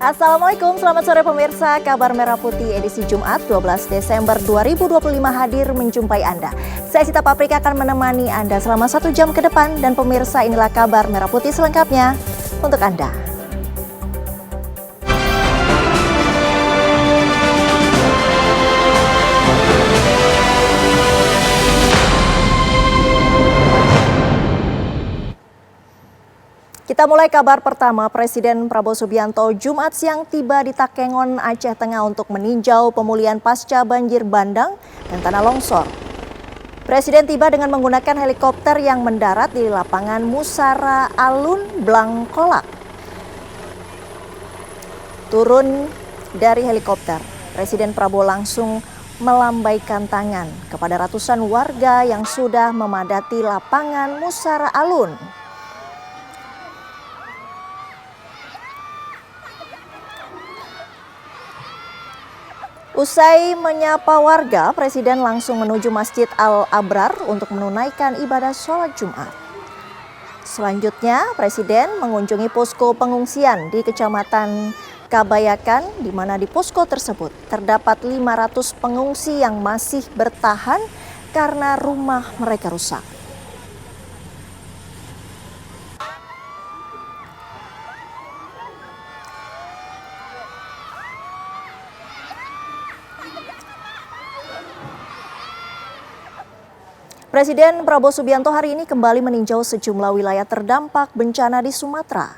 Assalamualaikum, selamat sore pemirsa. Kabar Merah Putih edisi Jumat 12 Desember 2025 hadir menjumpai Anda. Saya Sita Paprika akan menemani Anda selama 1 jam ke depan. Dan pemirsa, inilah Kabar Merah Putih selengkapnya untuk Anda. Kita mulai kabar pertama. Presiden Prabowo Subianto Jumat siang tiba di Takengon, Aceh Tengah untuk meninjau pemulihan pasca banjir bandang dan tanah longsor. Presiden tiba dengan menggunakan helikopter yang mendarat di lapangan Musara Alun, Blangkolak. Turun dari helikopter, Presiden Prabowo langsung melambaikan tangan kepada ratusan warga yang sudah memadati lapangan Musara Alun. Usai menyapa warga, Presiden langsung menuju Masjid Al-Abrar untuk menunaikan ibadah sholat Jumat. Selanjutnya, Presiden mengunjungi posko pengungsian di Kecamatan Kabayakan, di mana di posko tersebut terdapat 500 pengungsi yang masih bertahan karena rumah mereka rusak. Presiden Prabowo Subianto hari ini kembali meninjau sejumlah wilayah terdampak bencana di Sumatera.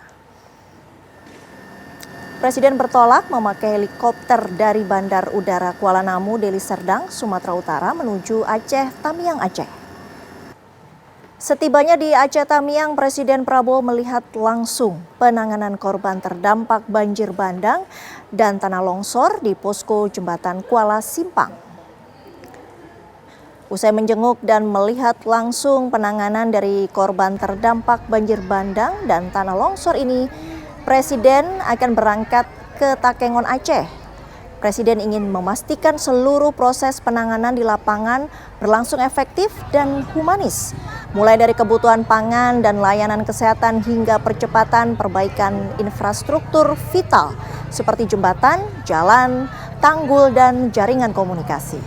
Presiden bertolak memakai helikopter dari Bandar Udara Kuala Namu, Deli Serdang, Sumatera Utara menuju Aceh Tamiang, Aceh. Setibanya di Aceh Tamiang, Presiden Prabowo melihat langsung penanganan korban terdampak banjir bandang dan tanah longsor di posko jembatan Kuala Simpang. Usai menjenguk dan melihat langsung penanganan dari korban terdampak banjir bandang dan tanah longsor ini, Presiden akan berangkat ke Takengon, Aceh. Presiden ingin memastikan seluruh proses penanganan di lapangan berlangsung efektif dan humanis, mulai dari kebutuhan pangan dan layanan kesehatan hingga percepatan perbaikan infrastruktur vital seperti jembatan, jalan, tanggul, dan jaringan komunikasi.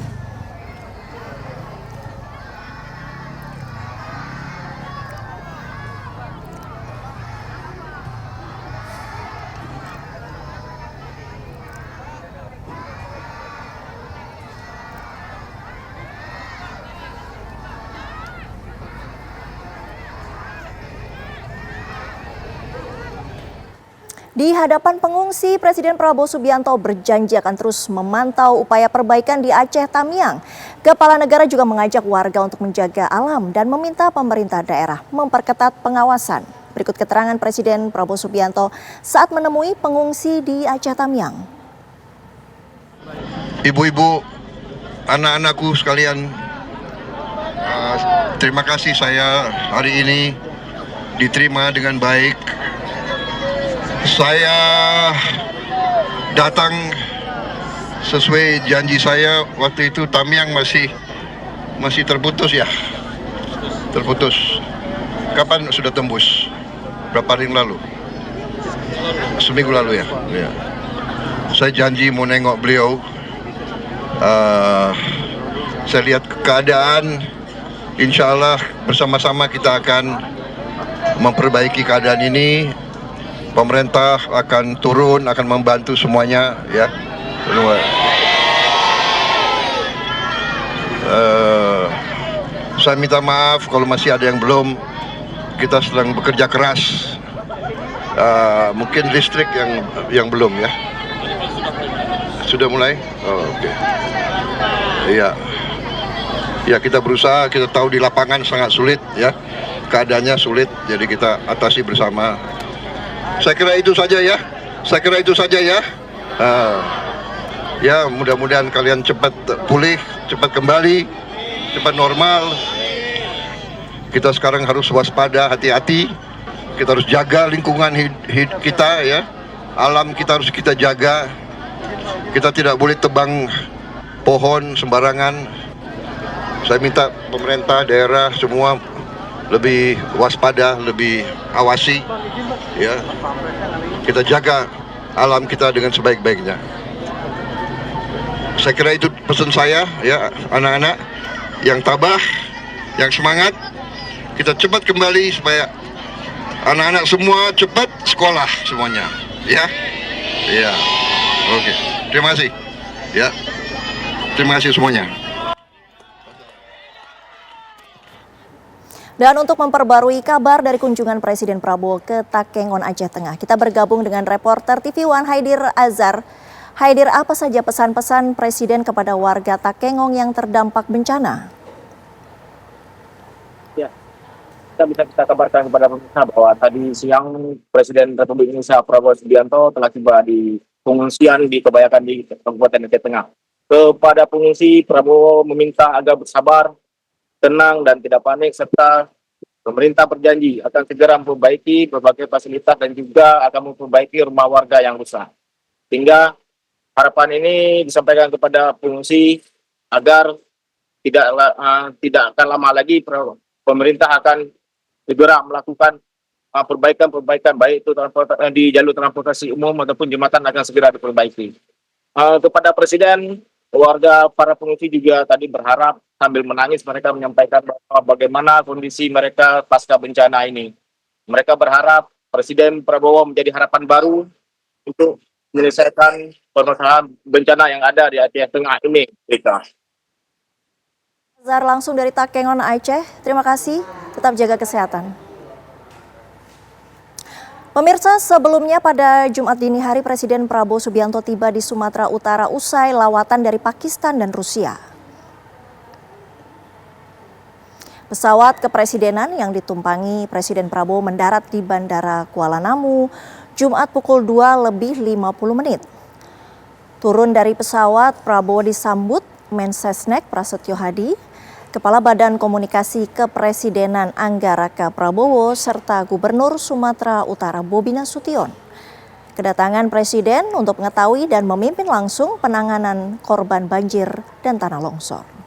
Di hadapan pengungsi, Presiden Prabowo Subianto berjanji akan terus memantau upaya perbaikan di Aceh Tamiang. Kepala negara juga mengajak warga untuk menjaga alam dan meminta pemerintah daerah memperketat pengawasan. Berikut keterangan Presiden Prabowo Subianto saat menemui pengungsi di Aceh Tamiang. Ibu-ibu, anak-anakku sekalian, terima kasih saya hari ini diterima dengan baik. Saya datang sesuai janji saya waktu itu. Tamiang masih terputus ya, terputus. Kapan sudah tembus? Berapa hari yang lalu? Seminggu lalu ya. Ya. Saya janji mau nengok beliau. Saya lihat keadaan, insya Allah bersama-sama kita akan memperbaiki keadaan ini. Pemerintah akan turun, akan membantu semuanya, ya. Saya minta maaf kalau masih ada yang belum. Kita sedang bekerja keras. Mungkin listrik yang belum, ya. Sudah mulai? Oh, oke. Iya. Ya, kita berusaha. Kita tahu di lapangan sangat sulit, ya. Keadaannya sulit, jadi kita atasi bersama. Saya kira itu saja ya. Ya, mudah-mudahan kalian cepat pulih, cepat kembali, cepat normal. Kita sekarang harus waspada, hati-hati. Kita harus jaga lingkungan kita ya. Alam kita harus kita jaga. Kita tidak boleh tebang pohon sembarangan. Saya minta pemerintah daerah semua lebih waspada, lebih awasi, ya. Kita jaga alam kita dengan sebaik-baiknya. Saya kira itu pesan saya, ya, anak-anak yang tabah, yang semangat. Kita cepat kembali supaya anak-anak semua cepat sekolah semuanya, ya. Ya. Oke. Terima kasih. Ya. Terima kasih semuanya. Dan untuk memperbarui kabar dari kunjungan Presiden Prabowo ke Takengon, Aceh Tengah, kita bergabung dengan reporter TV One Haidir Azhar. Haidir, apa saja pesan-pesan Presiden kepada warga Takengon yang terdampak bencana? Ya, kita kabarkan kepada pemirsa bahwa tadi siang Presiden Republik Indonesia Prabowo Subianto telah tiba di pengungsian di Kebayakan di Kabupaten Aceh Tengah. Kepada pengungsi, Prabowo meminta agar bersabar, tenang dan tidak panik, serta pemerintah berjanji akan segera memperbaiki berbagai fasilitas dan juga akan memperbaiki rumah warga yang rusak. Sehingga harapan ini disampaikan kepada pengungsi agar tidak akan lama lagi pemerintah akan segera melakukan perbaikan baik itu di jalur transportasi umum ataupun jembatan akan segera diperbaiki. Kepada Presiden, warga para pengungsi juga tadi berharap sambil menangis mereka menyampaikan bagaimana kondisi mereka pasca bencana ini. Mereka berharap Presiden Prabowo menjadi harapan baru untuk menyelesaikan permasalahan bencana yang ada di Aceh Tengah ini. Azhar langsung dari Takengon, Aceh. Terima kasih. Tetap jaga kesehatan. Pemirsa, sebelumnya pada Jumat dini hari Presiden Prabowo Subianto tiba di Sumatera Utara usai lawatan dari Pakistan dan Rusia. Pesawat kepresidenan yang ditumpangi Presiden Prabowo mendarat di Bandara Kuala Namu Jumat pukul 2:50. Turun dari pesawat, Prabowo disambut Mensesnek Prasetyo Hadi, Kepala Badan Komunikasi Kepresidenan Anggaraka Prabowo, serta Gubernur Sumatera Utara Bobi Nasution. Kedatangan Presiden untuk mengetahui dan memimpin langsung penanganan korban banjir dan tanah longsor.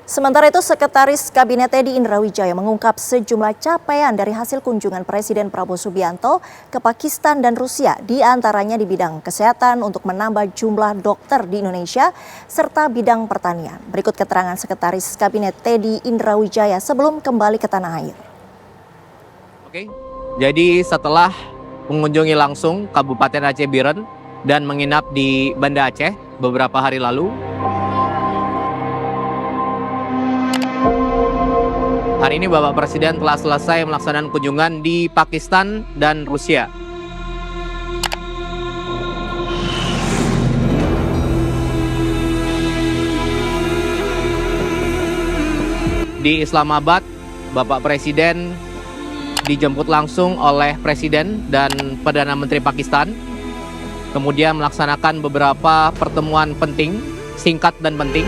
Sementara itu, Sekretaris Kabinet Teddy Indrawijaya mengungkap sejumlah capaian dari hasil kunjungan Presiden Prabowo Subianto ke Pakistan dan Rusia, di antaranya di bidang kesehatan untuk menambah jumlah dokter di Indonesia, serta bidang pertanian. Berikut keterangan Sekretaris Kabinet Teddy Indrawijaya sebelum kembali ke tanah air. Oke, jadi setelah mengunjungi langsung Kabupaten Aceh Biren dan menginap di Banda Aceh beberapa hari lalu, hari ini Bapak Presiden telah selesai melaksanakan kunjungan di Pakistan dan Rusia. Di Islamabad, Bapak Presiden dijemput langsung oleh Presiden dan Perdana Menteri Pakistan, kemudian melaksanakan beberapa pertemuan penting, singkat dan penting.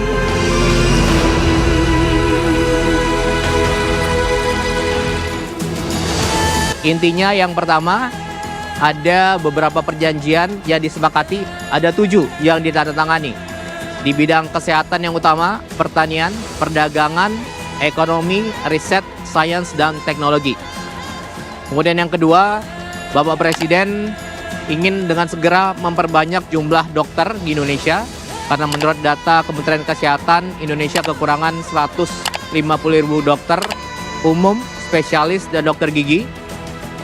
Intinya yang pertama, ada beberapa perjanjian yang disepakati, ada 7 yang ditandatangani. Di bidang kesehatan yang utama, pertanian, perdagangan, ekonomi, riset, sains, dan teknologi. Kemudian yang kedua, Bapak Presiden ingin dengan segera memperbanyak jumlah dokter di Indonesia, karena menurut data Kementerian Kesehatan, Indonesia kekurangan 150.000 dokter umum, spesialis, dan dokter gigi.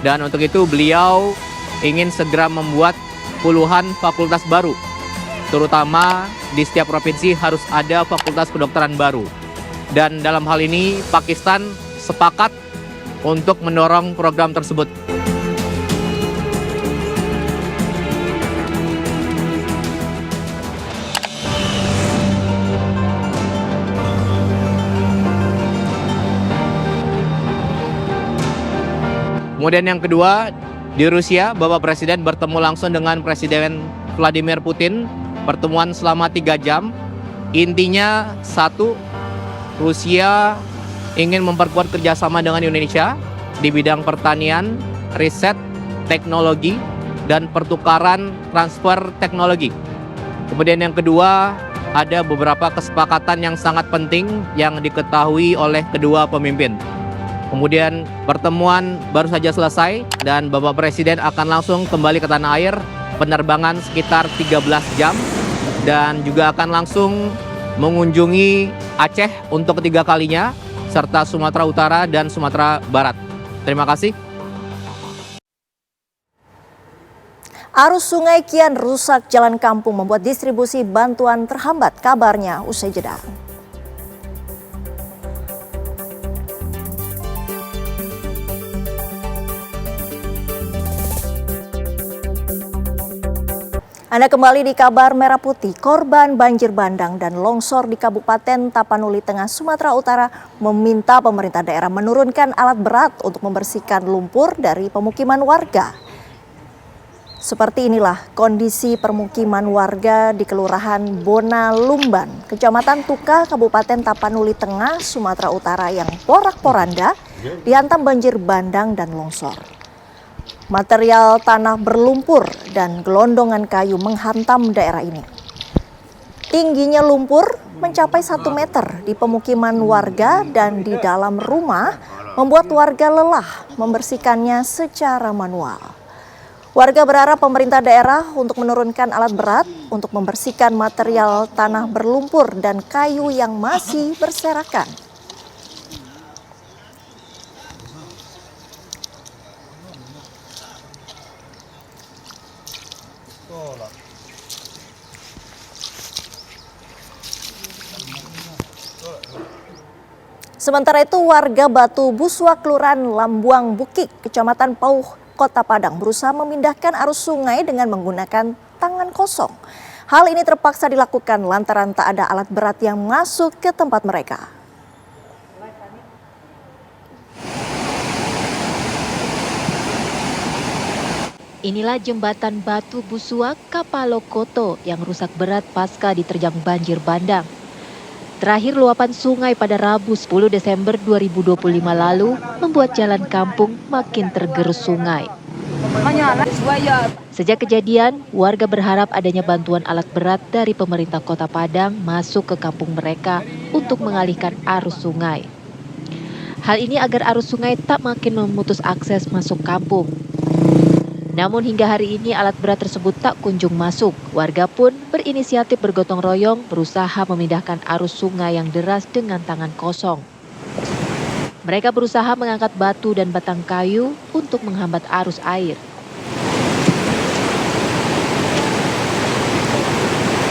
Dan untuk itu beliau ingin segera membuat puluhan fakultas baru. Terutama di setiap provinsi harus ada fakultas kedokteran baru. Dan dalam hal ini Pakistan sepakat untuk mendorong program tersebut. Kemudian yang kedua, di Rusia, Bapak Presiden bertemu langsung dengan Presiden Vladimir Putin. Pertemuan selama 3 jam. Intinya satu, Rusia ingin memperkuat kerjasama dengan Indonesia di bidang pertanian, riset, teknologi dan pertukaran transfer teknologi. Kemudian yang kedua, ada beberapa kesepakatan yang sangat penting yang diketahui oleh kedua pemimpin. Kemudian pertemuan baru saja selesai dan Bapak Presiden akan langsung kembali ke tanah air, penerbangan sekitar 13 jam dan juga akan langsung mengunjungi Aceh untuk ketiga kalinya serta Sumatera Utara dan Sumatera Barat. Terima kasih. Arus sungai kian rusak jalan kampung membuat distribusi bantuan terhambat, kabarnya usai jeda. Anda kembali di kabar Merah Putih. Korban banjir bandang dan longsor di Kabupaten Tapanuli Tengah, Sumatera Utara meminta pemerintah daerah menurunkan alat berat untuk membersihkan lumpur dari pemukiman warga. Seperti inilah kondisi permukiman warga di Kelurahan Bona Lumban, Kecamatan Tuka, Kabupaten Tapanuli Tengah, Sumatera Utara yang porak-poranda dihantam banjir bandang dan longsor. Material tanah berlumpur dan gelondongan kayu menghantam daerah ini. Tingginya lumpur mencapai 1 meter di pemukiman warga dan di dalam rumah membuat warga lelah membersihkannya secara manual. Warga berharap pemerintah daerah untuk menurunkan alat berat untuk membersihkan material tanah berlumpur dan kayu yang masih berserakan. Sementara itu warga Batu Buswak Kelurahan Lambuang Bukik, Kecamatan Pauh, Kota Padang berusaha memindahkan arus sungai dengan menggunakan tangan kosong. Hal ini terpaksa dilakukan lantaran tak ada alat berat yang masuk ke tempat mereka. Inilah jembatan Batu Buswak Kapalokoto yang rusak berat pasca diterjang banjir bandang. Terakhir luapan sungai pada Rabu 10 Desember 2025 lalu membuat jalan kampung makin tergerus sungai. Sejak kejadian, warga berharap adanya bantuan alat berat dari pemerintah Kota Padang masuk ke kampung mereka untuk mengalihkan arus sungai. Hal ini agar arus sungai tak makin memutus akses masuk kampung. Namun hingga hari ini alat berat tersebut tak kunjung masuk. Warga pun berinisiatif bergotong royong berusaha memindahkan arus sungai yang deras dengan tangan kosong. Mereka berusaha mengangkat batu dan batang kayu untuk menghambat arus air.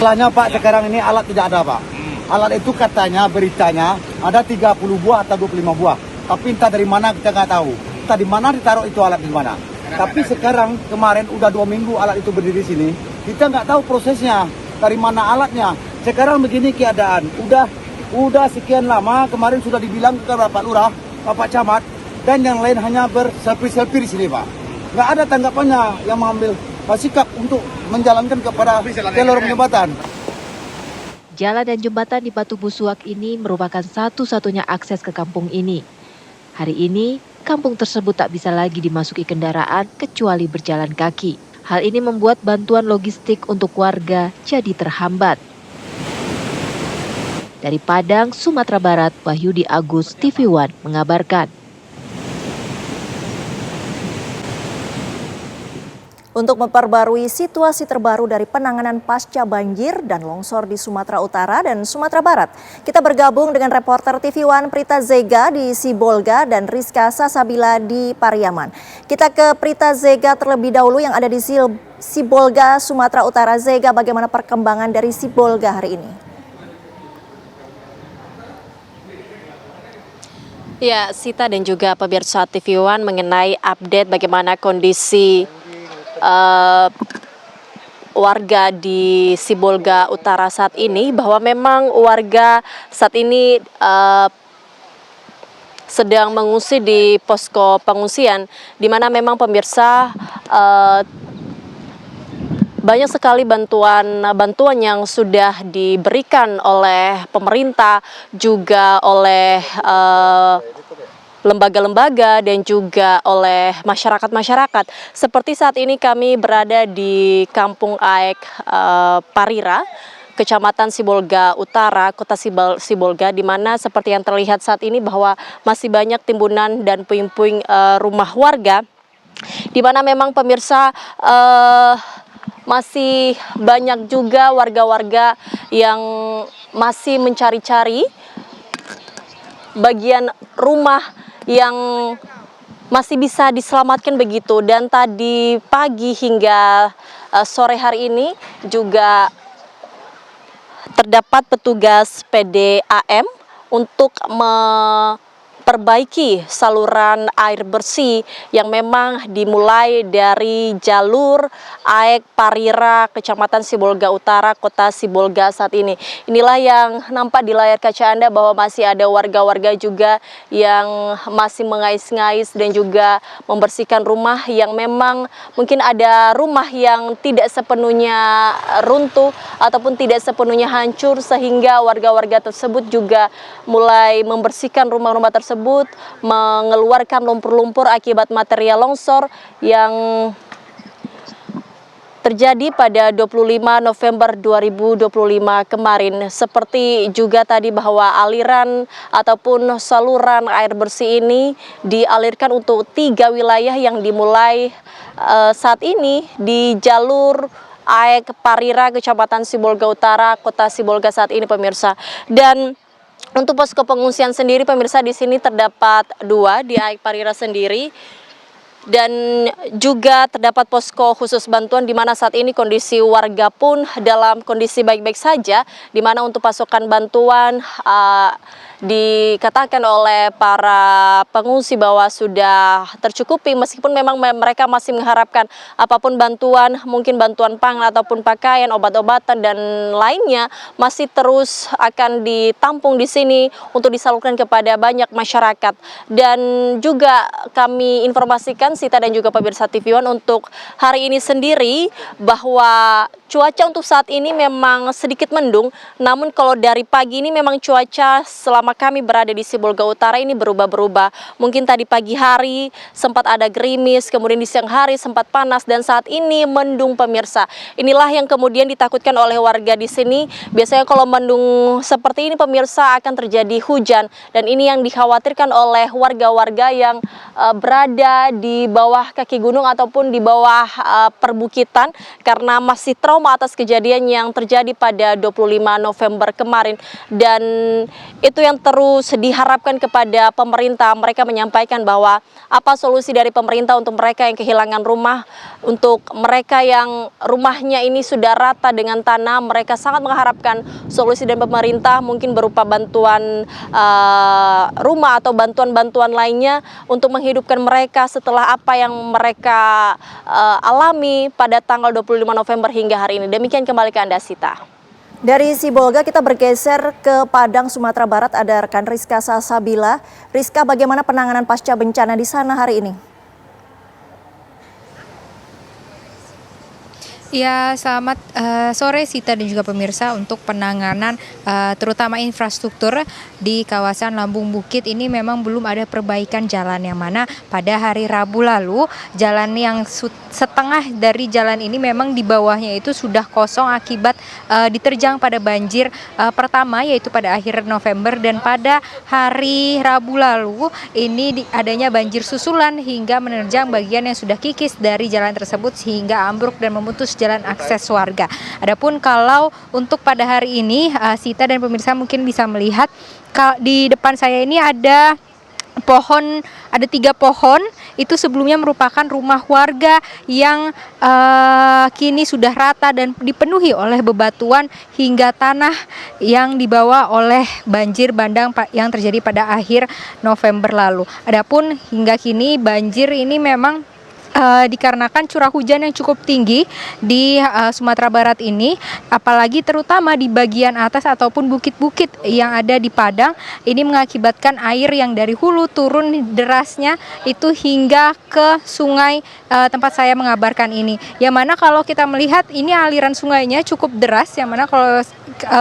Masalahnya Pak, sekarang ini alat tidak ada Pak. Alat itu katanya, beritanya ada 30 buah atau 25 buah. Tapi entah dari mana kita nggak tahu. Entah di mana ditaruh itu alat di mana. Tapi sekarang kemarin udah 2 minggu alat itu berdiri di sini, kita nggak tahu prosesnya, dari mana alatnya. Sekarang begini keadaan, udah sekian lama, kemarin sudah dibilang ke Bapak Lurah, Bapak Camat, dan yang lain hanya berselfie-selfie di sini Pak. Nggak ada tanggapannya yang mengambil sikap untuk menjalankan kepada jalur jembatan. Jalan dan jembatan di Batu Buswak ini merupakan satu-satunya akses ke kampung ini. Hari ini, kampung tersebut tak bisa lagi dimasuki kendaraan kecuali berjalan kaki. Hal ini membuat bantuan logistik untuk warga jadi terhambat. Dari Padang, Sumatera Barat, Wahyudi Agus, TV One mengabarkan. Untuk memperbarui situasi terbaru dari penanganan pasca banjir dan longsor di Sumatera Utara dan Sumatera Barat, kita bergabung dengan reporter TV One Prita Zega di Sibolga dan Rizka Sasabila di Pariaman. Kita ke Prita Zega terlebih dahulu yang ada di Sibolga, Sumatera Utara. Zega, bagaimana perkembangan dari Sibolga hari ini? Ya, Sita dan juga pemirsa TV One mengenai update bagaimana kondisi warga di Sibolga Utara saat ini, bahwa memang warga saat ini sedang mengungsi di posko pengungsian, di mana memang pemirsa banyak sekali bantuan yang sudah diberikan oleh pemerintah juga oleh lembaga-lembaga dan juga oleh masyarakat-masyarakat. Seperti saat ini kami berada di Kampung Aek Parira, Kecamatan Sibolga Utara, Kota Sibolga, di mana seperti yang terlihat saat ini bahwa masih banyak timbunan dan puing-puing rumah warga, di mana memang pemirsa masih banyak juga warga-warga yang masih mencari-cari bagian rumah yang masih bisa diselamatkan begitu. Dan tadi pagi hingga sore hari ini juga terdapat petugas PDAM untuk memperbaiki saluran air bersih yang memang dimulai dari jalur Aek Parira, Kecamatan Sibolga Utara, Kota Sibolga saat ini. Inilah yang nampak di layar kaca Anda bahwa masih ada warga-warga juga yang masih mengais-ngais dan juga membersihkan rumah yang memang mungkin ada rumah yang tidak sepenuhnya runtuh ataupun tidak sepenuhnya hancur, sehingga warga-warga tersebut juga mulai membersihkan rumah-rumah tersebut, mengeluarkan lumpur-lumpur akibat material longsor yang terjadi pada 25 November 2025 kemarin. Seperti juga tadi bahwa aliran ataupun saluran air bersih ini dialirkan untuk 3 wilayah yang dimulai saat ini di jalur Aek Parira, Kecamatan Sibolga Utara, Kota Sibolga saat ini, pemirsa. Dan untuk posko pengungsian sendiri, pemirsa, di sini terdapat 2 di Aek Parira sendiri. Dan juga terdapat posko khusus bantuan di mana saat ini kondisi warga pun dalam kondisi baik-baik saja, di mana untuk pasokan bantuan dikatakan oleh para pengungsi bahwa sudah tercukupi, meskipun memang mereka masih mengharapkan apapun bantuan, mungkin bantuan pangan ataupun pakaian, obat-obatan dan lainnya masih terus akan ditampung di sini untuk disalurkan kepada banyak masyarakat. Dan juga kami informasikan, Sita dan juga pemirsa TV One, untuk hari ini sendiri bahwa cuaca untuk saat ini memang sedikit mendung, namun kalau dari pagi ini memang cuaca selama kami berada di Sibolga Utara ini berubah-berubah. Mungkin tadi pagi hari sempat ada gerimis, kemudian di siang hari sempat panas, dan saat ini mendung, pemirsa. Inilah yang kemudian ditakutkan oleh warga di sini. Biasanya kalau mendung seperti ini, pemirsa, akan terjadi hujan, dan ini yang dikhawatirkan oleh warga-warga yang berada di bawah kaki gunung ataupun di bawah perbukitan, karena masih trauma atas kejadian yang terjadi pada 25 November kemarin. Dan itu yang terus diharapkan kepada pemerintah. Mereka menyampaikan bahwa apa solusi dari pemerintah untuk mereka yang kehilangan rumah, untuk mereka yang rumahnya ini sudah rata dengan tanah. Mereka sangat mengharapkan solusi dari pemerintah, mungkin berupa bantuan rumah atau bantuan-bantuan lainnya untuk menghidupkan mereka setelah apa yang mereka alami pada tanggal 25 November hingga hari ini. Demikian, kembali ke Anda, Sita. Dari Sibolga kita bergeser ke Padang, Sumatera Barat. Ada rekan Rizka Salsabila. Rizka, bagaimana penanganan pasca bencana di sana hari ini? Ya, selamat sore Sita dan juga pemirsa. Untuk penanganan terutama infrastruktur di kawasan Lambung Bukit ini memang belum ada perbaikan jalan, yang mana pada hari Rabu lalu jalan yang setengah dari jalan ini memang di bawahnya itu sudah kosong akibat diterjang pada banjir pertama, yaitu pada akhir November, dan pada hari Rabu lalu ini adanya banjir susulan hingga menerjang bagian yang sudah kikis dari jalan tersebut sehingga ambruk dan memutus jalan akses warga. Adapun kalau untuk pada hari ini, Sita dan pemirsa mungkin bisa melihat di depan saya ini ada pohon, ada 3 pohon. Itu sebelumnya merupakan rumah warga yang kini sudah rata dan dipenuhi oleh bebatuan hingga tanah yang dibawa oleh banjir bandang yang terjadi pada akhir November lalu. Adapun hingga kini banjir ini memang dikarenakan curah hujan yang cukup tinggi di Sumatera Barat ini, apalagi terutama di bagian atas ataupun bukit-bukit yang ada di Padang, ini mengakibatkan air yang dari hulu turun derasnya itu hingga ke sungai tempat saya mengabarkan ini. Yang mana kalau kita melihat ini aliran sungainya cukup deras, yang mana kalau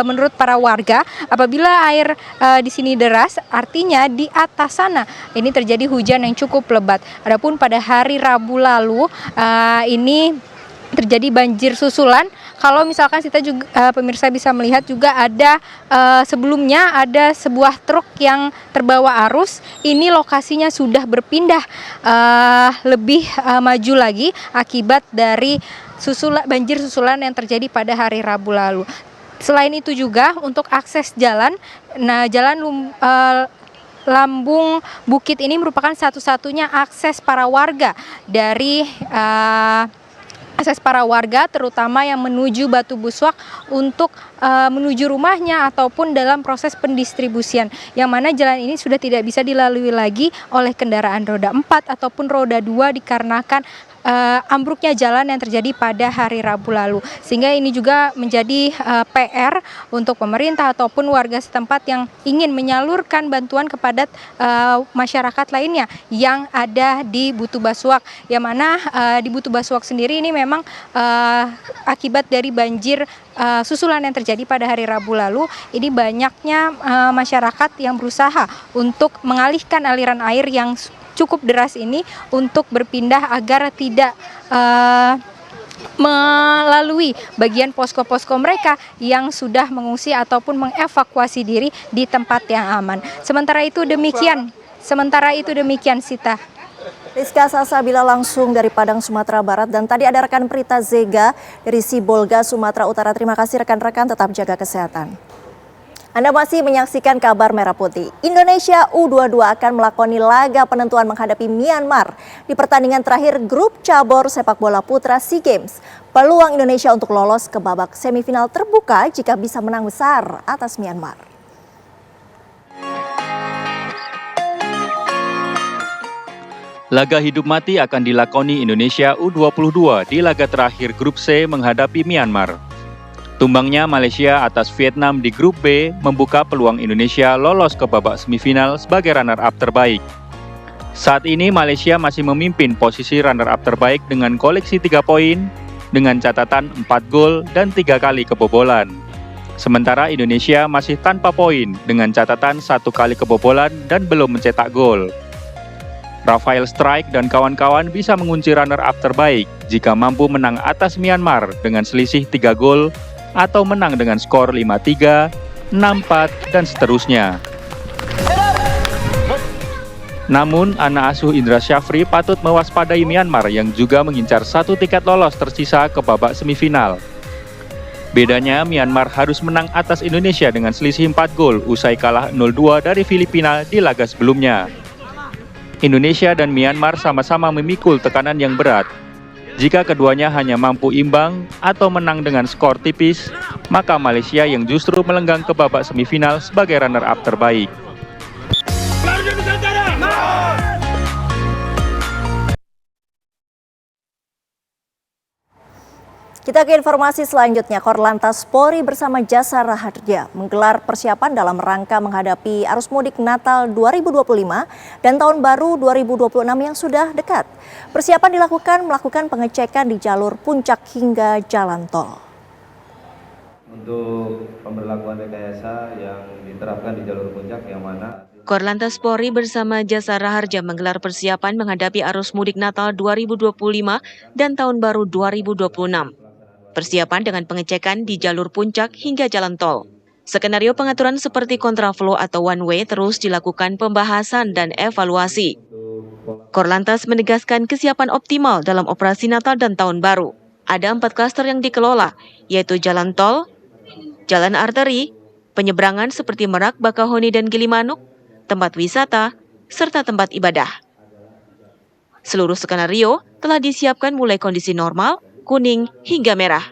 menurut para warga apabila air di sini deras artinya di atas sana ini terjadi hujan yang cukup lebat. Adapun pada hari Rabu lalu ini terjadi banjir susulan. Kalau misalkan kita juga pemirsa bisa melihat juga ada sebelumnya ada sebuah truk yang terbawa arus. Ini lokasinya sudah berpindah lebih maju lagi akibat dari banjir susulan yang terjadi pada hari Rabu lalu. Selain itu juga untuk akses jalan, Lambung Bukit ini merupakan satu-satunya akses para warga dari terutama yang menuju Batu Buswak untuk menuju rumahnya ataupun dalam proses pendistribusian, yang mana jalan ini sudah tidak bisa dilalui lagi oleh kendaraan roda 4 ataupun roda 2 dikarenakan ambruknya jalan yang terjadi pada hari Rabu lalu. Sehingga ini juga menjadi PR untuk pemerintah ataupun warga setempat yang ingin menyalurkan bantuan kepada masyarakat lainnya yang ada di Butuh Basuak, yang mana di Butuh Basuak sendiri ini memang akibat dari banjir susulan yang terjadi pada hari Rabu lalu, ini banyaknya masyarakat yang berusaha untuk mengalihkan aliran air yang cukup deras ini untuk berpindah agar tidak melalui bagian posko-posko mereka yang sudah mengungsi ataupun mengevakuasi diri di tempat yang aman. Sementara itu demikian Sita. Rizka Salsabila langsung dari Padang, Sumatera Barat. Dan tadi ada rekan Prita Zega dari Sibolga, Sumatera Utara. Terima kasih rekan-rekan, tetap jaga kesehatan. Anda masih menyaksikan Kabar Merah Putih. Indonesia U22 akan melakoni laga penentuan menghadapi Myanmar di pertandingan terakhir grup cabur sepak bola putra SEA Games. Peluang Indonesia untuk lolos ke babak semifinal terbuka jika bisa menang besar atas Myanmar. Laga hidup mati akan dilakoni Indonesia U22 di laga terakhir grup C menghadapi Myanmar. Tumbangnya Malaysia atas Vietnam di grup B membuka peluang Indonesia lolos ke babak semifinal sebagai runner-up terbaik. Saat ini Malaysia masih memimpin posisi runner-up terbaik dengan koleksi 3 poin, dengan catatan 4 gol dan 3 kali kebobolan. Sementara Indonesia masih tanpa poin dengan catatan 1 kali kebobolan dan belum mencetak gol. Rafael Strike dan kawan-kawan bisa mengunci runner-up terbaik jika mampu menang atas Myanmar dengan selisih 3 gol atau menang dengan skor 5-3, 6-4, dan seterusnya. Namun, anak asuh Indra Syafri patut mewaspadai Myanmar yang juga mengincar 1 tiket lolos tersisa ke babak semifinal. Bedanya, Myanmar harus menang atas Indonesia dengan selisih 4 gol usai kalah 0-2 dari Filipina di laga sebelumnya. Indonesia dan Myanmar sama-sama memikul tekanan yang berat. Jika keduanya hanya mampu imbang atau menang dengan skor tipis, maka Malaysia yang justru melenggang ke babak semifinal sebagai runner-up terbaik. Kita ke informasi selanjutnya. Korlantas Polri bersama Jasara Harja menggelar persiapan dalam rangka menghadapi arus mudik Natal 2025 dan Tahun Baru 2026 yang sudah dekat. Persiapan dilakukan melakukan pengecekan di jalur puncak hingga jalan tol. Untuk pemberlakuan rekayasa yang diterapkan di jalur puncak yang mana Korlantas Polri bersama Jasara Harja menggelar persiapan menghadapi arus mudik Natal 2025 dan Tahun Baru 2026. Persiapan dengan pengecekan di jalur puncak hingga jalan tol. Skenario pengaturan seperti kontraflow atau one way terus dilakukan pembahasan dan evaluasi. Korlantas menegaskan kesiapan optimal dalam operasi Natal dan Tahun Baru. Ada 4 klaster yang dikelola, yaitu jalan tol, jalan arteri, penyeberangan seperti Merak, Bakahuni, dan Gilimanuk, tempat wisata, serta tempat ibadah. Seluruh skenario telah disiapkan mulai kondisi normal, kuning, hingga merah.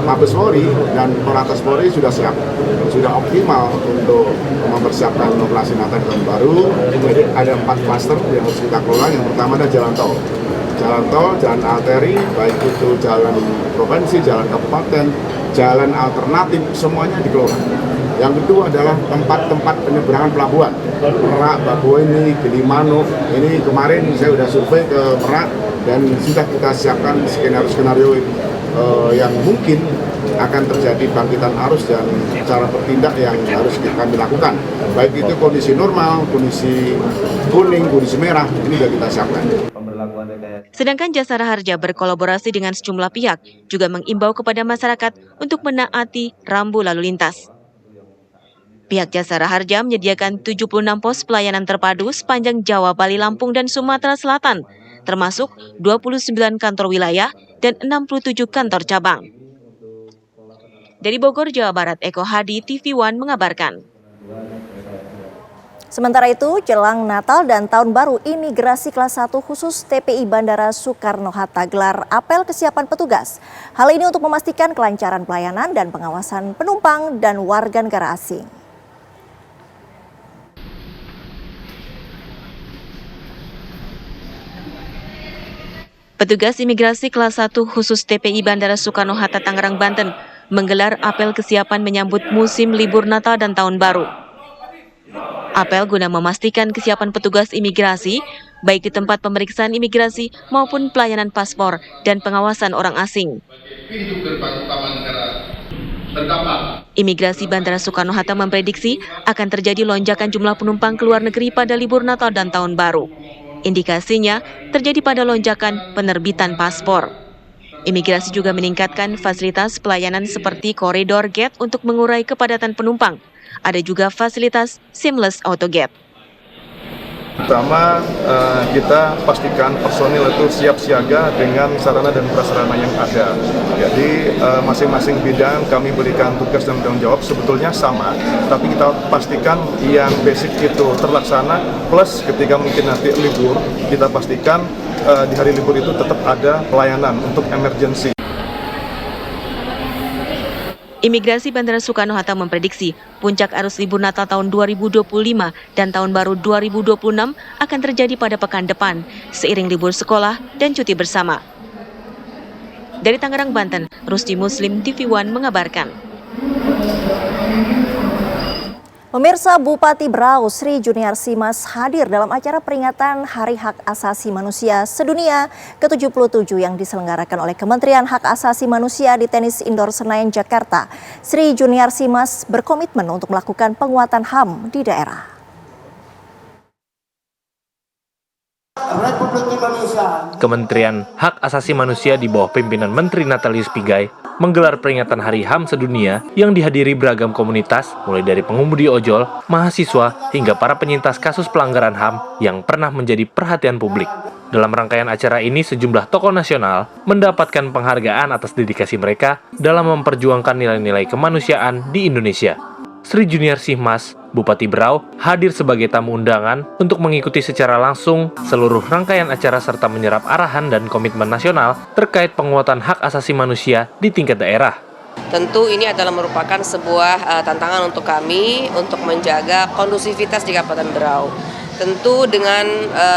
Mabes Polri dan Korlantas Polri sudah siap, sudah optimal untuk mempersiapkan operasi Natal dan Tahun Baru. Jadi ada 4 klaster yang harus kita kelola. Yang pertama ada jalan tol, jalan arteri, baik itu jalan provinsi, jalan kabupaten, jalan alternatif, semuanya dikelola. Yang kedua adalah tempat-tempat penyeberangan pelabuhan, Merak, Bakahuni, Gilimanuk. Ini kemarin saya sudah survei ke Merak, dan sudah kita siapkan skenario-skenario yang mungkin akan terjadi bangkitan arus dan cara bertindak yang harus kami lakukan. Baik itu kondisi normal, kondisi kuning, kondisi merah, ini sudah kita siapkan. Sedangkan Jasara Harja berkolaborasi dengan sejumlah pihak juga mengimbau kepada masyarakat untuk menaati rambu lalu lintas. Pihak Jasara Harja menyediakan 76 pos pelayanan terpadu sepanjang Jawa, Bali, Lampung, dan Sumatera Selatan, termasuk 29 kantor wilayah dan 67 kantor cabang. Dari Bogor, Jawa Barat, Eko Hadi, TV One mengabarkan. Sementara itu, jelang Natal dan Tahun Baru, Imigrasi Kelas 1 khusus TPI Bandara Soekarno-Hatta gelar apel kesiapan petugas. Hal ini untuk memastikan kelancaran pelayanan dan pengawasan penumpang dan warga negara asing. Petugas Imigrasi Kelas 1 khusus TPI Bandara Soekarno-Hatta Tangerang, Banten menggelar apel kesiapan menyambut musim libur Natal dan Tahun Baru. Apel guna memastikan kesiapan petugas imigrasi, baik di tempat pemeriksaan imigrasi maupun pelayanan paspor dan pengawasan orang asing. Imigrasi Bandara Soekarno-Hatta memprediksi akan terjadi lonjakan jumlah penumpang ke luar negeri pada libur Natal dan Tahun Baru. Indikasinya terjadi pada lonjakan penerbitan paspor. Imigrasi juga meningkatkan fasilitas pelayanan seperti koridor gate untuk mengurai kepadatan penumpang. Ada juga fasilitas seamless auto gate. Pertama, kita pastikan personil itu siap siaga dengan sarana dan prasarana yang ada. Jadi masing-masing bidang kami berikan tugas dan tanggung jawab sebetulnya sama, tapi kita pastikan yang basic itu terlaksana, plus ketika mungkin nanti libur, kita pastikan di hari libur itu tetap ada pelayanan untuk emergency. Imigrasi Bandara Soekarno-Hatta memprediksi puncak arus libur Natal tahun 2025 dan Tahun Baru 2026 akan terjadi pada pekan depan, seiring libur sekolah dan cuti bersama. Dari Tangerang, Banten, Rusdi Muslim, TV One mengabarkan. Pemirsa, Bupati Berau Sri Juniarsi Mas hadir dalam acara peringatan Hari Hak Asasi Manusia Sedunia ke-77 yang diselenggarakan oleh Kementerian Hak Asasi Manusia di Tenis Indoor Senayan, Jakarta. Sri Juniarsi Mas berkomitmen untuk melakukan penguatan HAM di daerah. Kementerian Hak Asasi Manusia di bawah pimpinan Menteri Natalius Pigai menggelar peringatan Hari HAM Sedunia yang dihadiri beragam komunitas, mulai dari pengemudi ojol, mahasiswa, hingga para penyintas kasus pelanggaran HAM yang pernah menjadi perhatian publik. Dalam rangkaian acara ini, sejumlah tokoh nasional mendapatkan penghargaan atas dedikasi mereka dalam memperjuangkan nilai-nilai kemanusiaan di Indonesia. Sri Juniarsi Mas, Bupati Berau, hadir sebagai tamu undangan untuk mengikuti secara langsung seluruh rangkaian acara serta menyerap arahan dan komitmen nasional terkait penguatan hak asasi manusia di tingkat daerah. Tentu ini adalah merupakan sebuah tantangan untuk kami untuk menjaga kondusivitas di Kabupaten Berau. Tentu dengan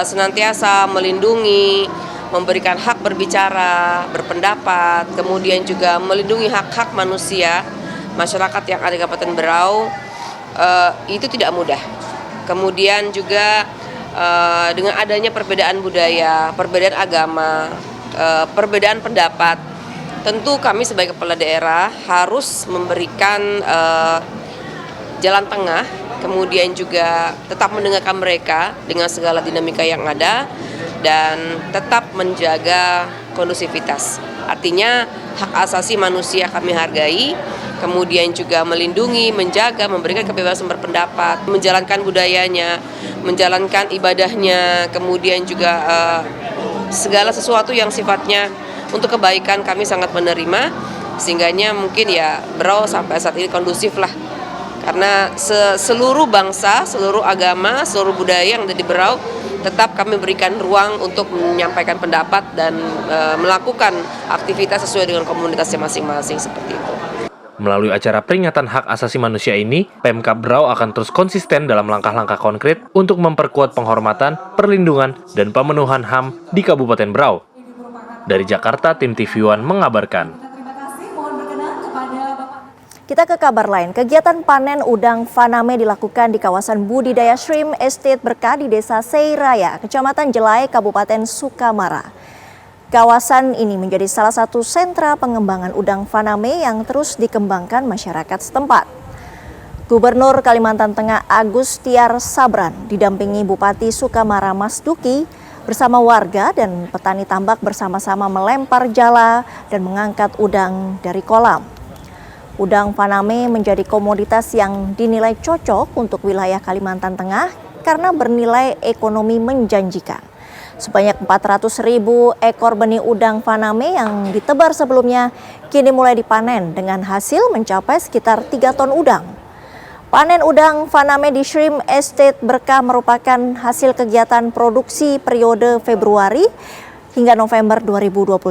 senantiasa melindungi, memberikan hak berbicara, berpendapat, kemudian juga melindungi hak-hak manusia masyarakat yang ada di Kabupaten Berau, itu tidak mudah. Kemudian juga dengan adanya perbedaan budaya, perbedaan agama, perbedaan pendapat, tentu kami sebagai kepala daerah harus memberikan jalan tengah, kemudian juga tetap mendengarkan mereka dengan segala dinamika yang ada dan tetap menjaga kondusivitas. Artinya hak asasi manusia kami hargai, kemudian juga melindungi, menjaga, memberikan kebebasan berpendapat, menjalankan budayanya, menjalankan ibadahnya, kemudian juga segala sesuatu yang sifatnya untuk kebaikan kami sangat menerima, sehingganya mungkin ya Berau sampai saat ini kondusif lah. Karena seluruh bangsa, seluruh agama, seluruh budaya yang ada di Berau, tetap kami berikan ruang untuk menyampaikan pendapat dan melakukan aktivitas sesuai dengan komunitasnya masing-masing seperti itu. Melalui acara peringatan hak asasi manusia ini, Pemkab Berau akan terus konsisten dalam langkah-langkah konkret untuk memperkuat penghormatan, perlindungan, dan pemenuhan HAM di Kabupaten Berau. Dari Jakarta, tim TV One mengabarkan. Kita ke kabar lain, kegiatan panen udang faname dilakukan di kawasan budidaya Shrimp Estate Berkah di Desa Seiraya, Kecamatan Jelai, Kabupaten Sukamara. Kawasan ini menjadi salah satu sentra pengembangan udang faname yang terus dikembangkan masyarakat setempat. Gubernur Kalimantan Tengah Agus Tiar Sabran didampingi Bupati Sukamara Mas Duki bersama warga dan petani tambak bersama-sama melempar jala dan mengangkat udang dari kolam. Udang faname menjadi komoditas yang dinilai cocok untuk wilayah Kalimantan Tengah karena bernilai ekonomi menjanjikan. Sebanyak 400.000 ekor benih udang faname yang ditebar sebelumnya kini mulai dipanen dengan hasil mencapai sekitar 3 ton udang. Panen udang faname di Shrimp Estate Berkah merupakan hasil kegiatan produksi periode Februari hingga November 2025.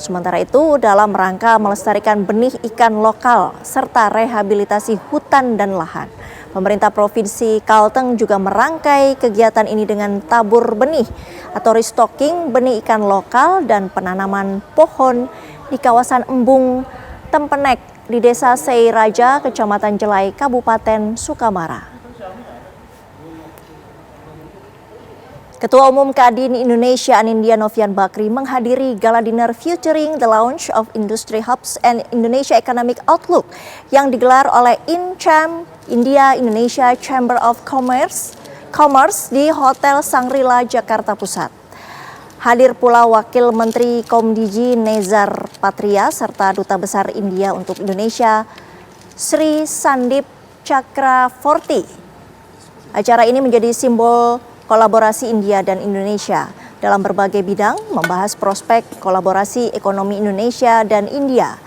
Sementara itu, dalam rangka melestarikan benih ikan lokal serta rehabilitasi hutan dan lahan, pemerintah Provinsi Kalteng juga merangkai kegiatan ini dengan tabur benih atau restocking benih ikan lokal dan penanaman pohon di kawasan Embung Tempenek di Desa Seiraja, Kecamatan Jelai, Kabupaten Sukamara. Ketua Umum Kadin Indonesia Anindya Novian Bakri menghadiri gala dinner featuring the launch of Industry Hubs and Indonesia Economic Outlook yang digelar oleh InCham India Indonesia Chamber of Commerce di Hotel Sangrila Jakarta Pusat. Hadir pula Wakil Menteri Komdiji Nezar Patria serta Duta Besar India untuk Indonesia Sri Sandip Chakravorty. Acara ini menjadi simbol kolaborasi India dan Indonesia dalam berbagai bidang, membahas prospek kolaborasi ekonomi Indonesia dan India.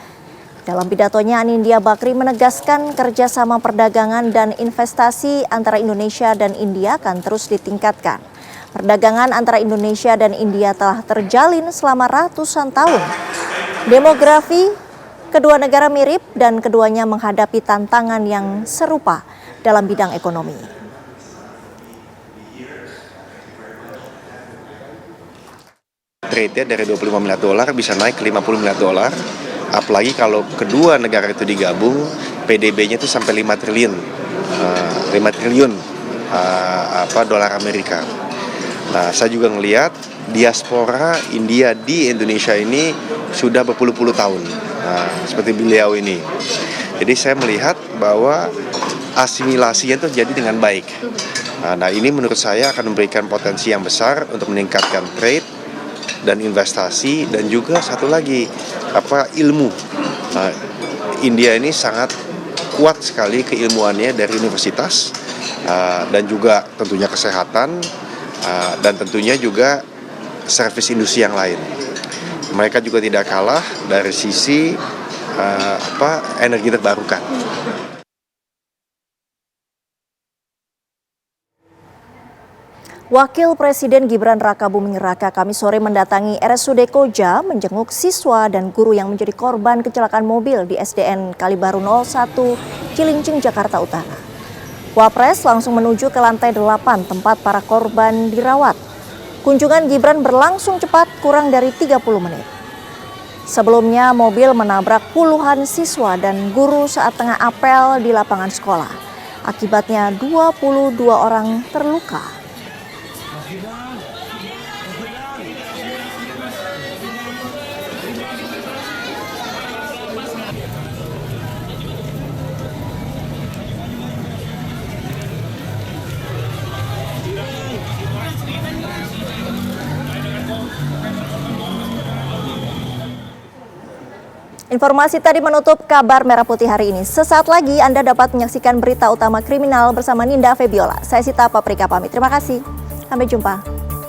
Dalam pidatonya, Anindya Bakri menegaskan kerjasama perdagangan dan investasi antara Indonesia dan India akan terus ditingkatkan. Perdagangan antara Indonesia dan India telah terjalin selama ratusan tahun. Demografi kedua negara mirip dan keduanya menghadapi tantangan yang serupa dalam bidang ekonomi. Trade-nya dari 25 miliar dolar bisa naik ke 50 miliar dolar. Apalagi kalau kedua negara itu digabung, PDB-nya itu sampai 5 triliun dolar Amerika. Nah, saya juga ngelihat diaspora India di Indonesia ini sudah berpuluh-puluh tahun, seperti beliau ini. Jadi saya melihat bahwa asimilasinya itu terjadi dengan baik. Nah, ini menurut saya akan memberikan potensi yang besar untuk meningkatkan trade dan investasi, dan juga satu lagi ilmu. India ini sangat kuat sekali keilmuannya dari universitas, dan juga tentunya kesehatan, dan tentunya juga servis industri yang lain. Mereka juga tidak kalah dari sisi energi terbarukan. Wakil Presiden Gibran Rakabuming Raka Kamis sore mendatangi RSUD Koja menjenguk siswa dan guru yang menjadi korban kecelakaan mobil di SDN Kalibaru 01 Cilincing, Jakarta Utara. Wapres langsung menuju ke lantai 8 tempat para korban dirawat. Kunjungan Gibran berlangsung cepat kurang dari 30 menit. Sebelumnya mobil menabrak puluhan siswa dan guru saat tengah apel di lapangan sekolah. Akibatnya 22 orang terluka. Informasi tadi menutup kabar Merah Putih hari ini. Sesaat lagi Anda dapat menyaksikan berita utama kriminal bersama Ninda Febiola. Saya Sita Paprika pamit. Terima kasih. Sampai jumpa.